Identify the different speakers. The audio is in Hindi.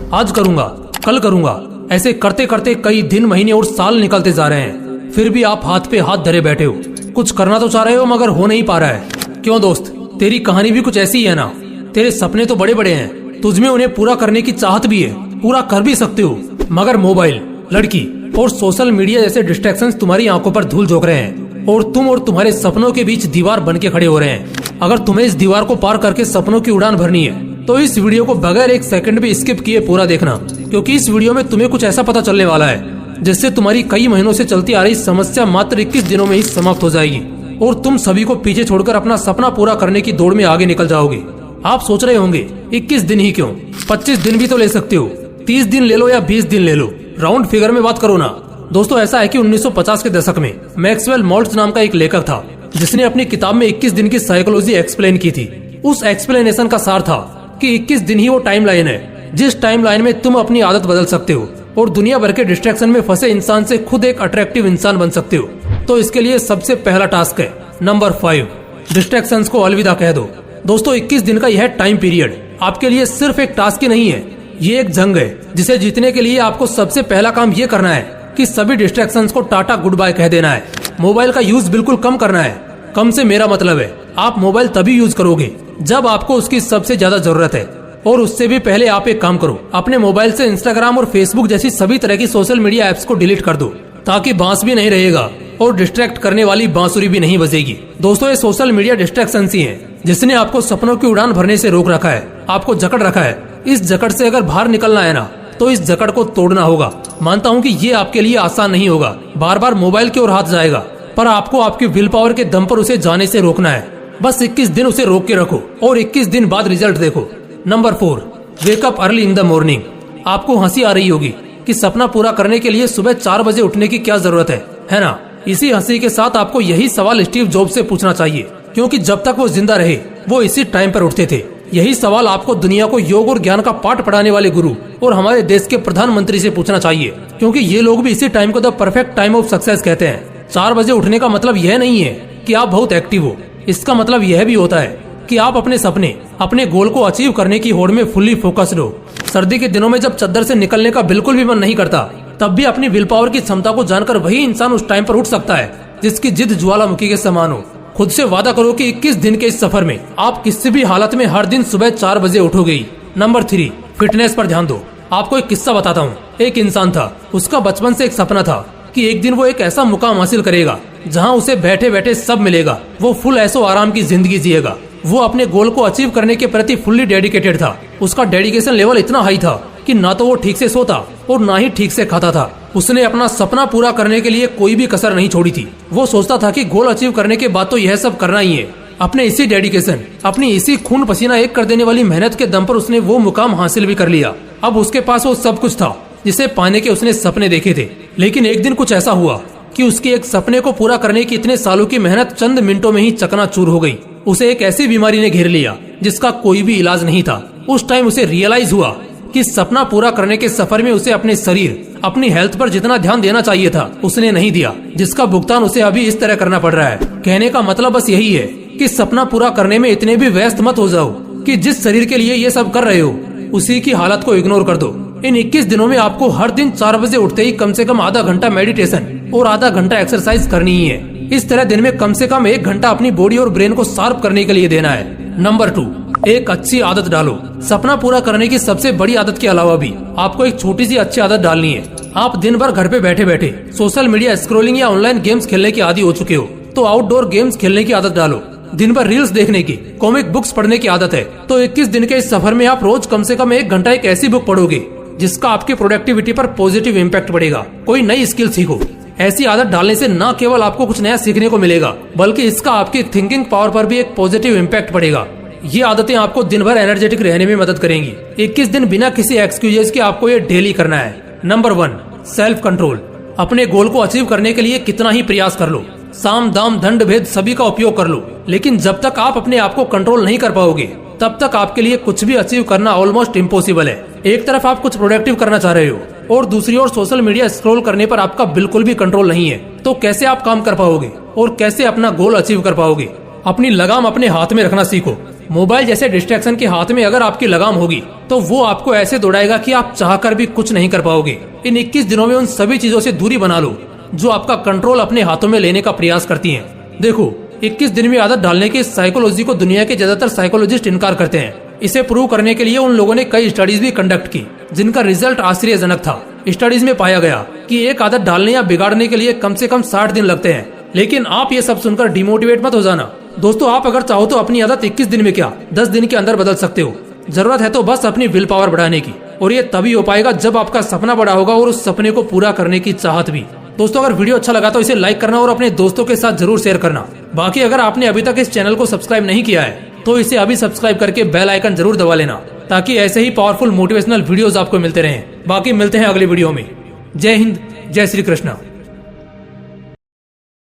Speaker 1: आज करूंगा, कल करूंगा, ऐसे करते करते कई दिन, महीने और साल निकलते जा रहे हैं। फिर भी आप हाथ पे हाथ धरे बैठे हो, कुछ करना तो चाह रहे हो मगर हो नहीं पा रहा है। क्यों दोस्त, तेरी कहानी भी कुछ ऐसी ही है ना। तेरे सपने तो बड़े बड़े हैं, तुझमें उन्हें पूरा करने की चाहत भी है, पूरा कर भी सकते हो, मगर मोबाइल, लड़की और सोशल मीडिया जैसे डिस्ट्रैक्शंस तुम्हारी आंखों पर धूल झोंक रहे हैं और तुम और तुम्हारे सपनों के बीच दीवार बन के खड़े हो रहे हैं। अगर तुम्हें इस दीवार को पार करके सपनों की उड़ान भरनी है तो इस वीडियो को बगैर एक सेकंड भी स्किप किए पूरा देखना, क्योंकि इस वीडियो में तुम्हें कुछ ऐसा पता चलने वाला है जिससे तुम्हारी कई महीनों से चलती आ रही समस्या मात्र 21 दिनों में ही समाप्त हो जाएगी और तुम सभी को पीछे छोड़कर अपना सपना पूरा करने की दौड़ में आगे निकल जाओगे। आप सोच रहे होंगे 21 दिन ही क्यों, 25 दिन भी तो ले सकते हो, 30 दिन ले लो या 20 दिन ले लो, राउंड फिगर में बात करो ना। दोस्तों, ऐसा है कि 1950 के दशक में मैक्सवेल मोल्ट्ज नाम का एक लेखक था जिसने अपनी किताब में 21 दिन की साइकोलॉजी एक्सप्लेन की थी। उस एक्सप्लेनेशन का सार था कि 21 दिन ही वो टाइम लाइन है जिस टाइम लाइन में तुम अपनी आदत बदल सकते हो और दुनिया भर के डिस्ट्रैक्शन में फंसे इंसान से खुद एक अट्रैक्टिव इंसान बन सकते हो। तो इसके लिए सबसे पहला टास्क है नंबर 5, डिस्ट्रैक्शंस को अलविदा कह दो। दोस्तों, 21 दिन का यह टाइम पीरियड आपके लिए सिर्फ एक टास्क ही नहीं है, ये एक जंग है जिसे जीतने के लिए आपको सबसे पहला काम ये करना है कि सभी डिस्ट्रैक्शंस को टाटा गुड बाय कह देना है। मोबाइल का यूज बिल्कुल कम करना है। कम से मेरा मतलब है आप मोबाइल तभी यूज करोगे जब आपको उसकी सबसे ज्यादा जरूरत है, और उससे भी पहले आप एक काम करो, अपने मोबाइल से इंस्टाग्राम और फेसबुक जैसी सभी तरह की सोशल मीडिया एप्स को डिलीट कर दो, ताकि बांस भी नहीं रहेगा और डिस्ट्रैक्ट करने वाली बांसुरी भी नहीं बजेगी। दोस्तों, ये सोशल मीडिया डिस्ट्रैक्शन ही है जिसने आपको सपनों की उड़ान भरने से रोक रखा है, आपको जकड़ रखा है। इस जकड़ से अगर बाहर निकलना है ना तो इस जकड़ को तोड़ना होगा। मानता हूँ कि ये आपके लिए आसान नहीं होगा, बार बार मोबाइल की ओर हाथ जाएगा, पर आपको आपकी विल पावर के दम पर उसे जाने से रोकना है। बस 21 दिन उसे रोक के रखो और 21 दिन बाद रिजल्ट देखो। Number 4, wake up early in the morning. आपको हंसी आ रही होगी कि सपना पूरा करने के लिए सुबह 4 बजे उठने की क्या जरूरत है ना। इसी हंसी के साथ आपको यही सवाल स्टीव जॉब्स से पूछना चाहिए, क्योंकि जब तक वो जिंदा रहे वो इसी टाइम पर उठते थे। यही सवाल आपको दुनिया को योग और ज्ञान का पाठ पढ़ाने वाले गुरु और हमारे देश के प्रधानमंत्री से पूछना चाहिए, क्योंकि ये लोग भी इसी टाइम को the perfect time of success कहते हैं। 4 बजे उठने का मतलब यह नहीं है कि आप बहुत एक्टिव हो, इसका मतलब यह भी होता है कि आप अपने सपने, अपने गोल को अचीव करने की होड़ में फुल्ली फोकस्ड हो। सर्दी के दिनों में जब चद्दर से निकलने का बिल्कुल भी मन नहीं करता, तब भी अपनी विल पावर की क्षमता को जानकर वही इंसान उस टाइम पर उठ सकता है जिसकी जिद ज्वालामुखी के समान हो। खुद से वादा करो कि 21 दिन के इस सफर में आप किसी भी हालत में हर दिन सुबह 4 बजे उठोगे। नंबर 3, फिटनेस पर ध्यान दो। आपको एक किस्सा बताता हूँ। एक इंसान था, उसका बचपन से एक सपना था कि एक दिन वो एक ऐसा मुकाम हासिल करेगा जहाँ उसे बैठे बैठे सब मिलेगा। वो फुल ऐसो आराम की जिंदगी जिएगा। वो अपने गोल को अचीव करने के प्रति फुल्ली डेडिकेटेड था। उसका डेडिकेशन लेवल इतना हाई था कि ना तो वो ठीक से सोता और ना ही ठीक से खाता था। उसने अपना सपना पूरा करने के लिए कोई भी कसर नहीं छोड़ी थी। वो सोचता था कि गोल अचीव करने के बाद तो यह सब करना ही है। अपने इसी डेडिकेशन, अपनी इसी खून पसीना एक कर देने वाली मेहनत के दम पर उसने वो मुकाम हासिल भी कर लिया। अब उसके पास वो सब कुछ था जिसे पाने के उसने सपने देखे थे। लेकिन एक दिन कुछ ऐसा हुआ कि उसके एक सपने को पूरा करने की इतने सालों की मेहनत चंद मिनटों में ही चकनाचूर हो गई। उसे एक ऐसी बीमारी ने घेर लिया जिसका कोई भी इलाज नहीं था। उस टाइम उसे रियलाइज हुआ कि सपना पूरा करने के सफर में उसे अपने शरीर, अपनी हेल्थ पर जितना ध्यान देना चाहिए था उसने नहीं दिया, जिसका भुगतान उसे अभी इस तरह करना पड़ रहा है। कहने का मतलब बस यही है कि सपना पूरा करने में इतने भी व्यस्त मत हो जाओ कि जिस शरीर के लिए ये सब कर रहे हो उसी की हालत को इग्नोर कर दो। इन 21 दिनों में आपको हर दिन 4 बजे उठते ही कम से कम आधा घंटा मेडिटेशन और आधा घंटा एक्सरसाइज करनी ही है। इस तरह दिन में कम से कम 1 घंटा अपनी बॉडी और ब्रेन को शार्प करने के लिए देना है। नंबर 2, एक अच्छी आदत डालो। सपना पूरा करने की सबसे बड़ी आदत के अलावा भी आपको एक छोटी सी अच्छी आदत डालनी है। आप दिन भर घर पे बैठे बैठे सोशल मीडिया स्क्रॉलिंग या ऑनलाइन गेम्स खेलने के आदी हो चुके हो, तो आउटडोर गेम्स खेलने की आदत डालो। दिन भर रील्स देखने की, कॉमिक बुक्स पढ़ने की आदत है, तो 21 दिन के इस सफर में आप रोज कम से कम 1 घंटा एक ऐसी बुक पढ़ोगे जिसका आपकी प्रोडक्टिविटी पर पॉजिटिव इम्पैक्ट पड़ेगा। कोई नई स्किल सीखो। ऐसी आदत डालने से न केवल आपको कुछ नया सीखने को मिलेगा, बल्कि इसका आपकी थिंकिंग पावर पर भी एक पॉजिटिव इम्पैक्ट पड़ेगा। ये आदतें आपको दिन भर एनर्जेटिक रहने में मदद करेंगी। 21 दिन बिना किसी एक्सक्यूजेस के आपको ये डेली करना है। Number 1, self control. अपने गोल को अचीव करने के लिए कितना ही प्रयास कर लो, साम दाम दंड भेद सभी का उपयोग कर लो, लेकिन जब तक आप अपने आप को कंट्रोल नहीं कर पाओगे तब तक आपके लिए कुछ भी अचीव करना ऑलमोस्ट इम्पॉसिबल है। एक तरफ आप कुछ प्रोडक्टिव करना चाह रहे हो और दूसरी ओर सोशल मीडिया स्क्रॉल करने पर आपका बिल्कुल भी कंट्रोल नहीं है, तो कैसे आप काम कर पाओगे और कैसे अपना गोल अचीव कर पाओगे? अपनी लगाम अपने हाथ में रखना सीखो मोबाइल जैसे डिस्ट्रैक्शन के हाथ में अगर आपकी लगाम होगी तो वो आपको ऐसे दौड़ाएगा कि आप चाहकर भी कुछ नहीं कर पाओगे। इन 21 दिनों में उन सभी चीजों से दूरी बना लो जो आपका कंट्रोल अपने हाथों में लेने का प्रयास करती हैं। देखो, 21 दिन में आदत डालने की साइकोलॉजी को दुनिया के ज्यादातर साइकोलॉजिस्ट इनकार करते हैं। इसे प्रूव करने के लिए उन लोगों ने कई स्टडीज भी कंडक्ट की जिनका रिजल्ट आश्चर्यजनक था। स्टडीज में पाया गया कि एक आदत डालने या बिगाड़ने के लिए कम से कम 60 दिन लगते हैं। लेकिन आप ये सब सुनकर डिमोटिवेट मत हो जाना दोस्तों। आप अगर चाहो तो अपनी आदत 21 दिन में क्या 10 दिन के अंदर बदल सकते हो। जरूरत है तो बस अपनी विल पावर बढ़ाने की, और ये तभी हो पाएगा जब आपका सपना बड़ा होगा और उस सपने को पूरा करने की चाहत भी। दोस्तों, अगर वीडियो अच्छा लगा तो इसे लाइक करना और अपने दोस्तों के साथ जरूर शेयर करना। बाकी अगर आपने अभी तक इस चैनल को सब्सक्राइब नहीं किया है तो इसे अभी सब्सक्राइब करके बेल आइकन जरूर दबा लेना, ताकि ऐसे ही पावरफुल मोटिवेशनल वीडियोस आपको मिलते रहें। बाकी मिलते हैं अगली वीडियो में। जय हिंद, जय श्री कृष्णा।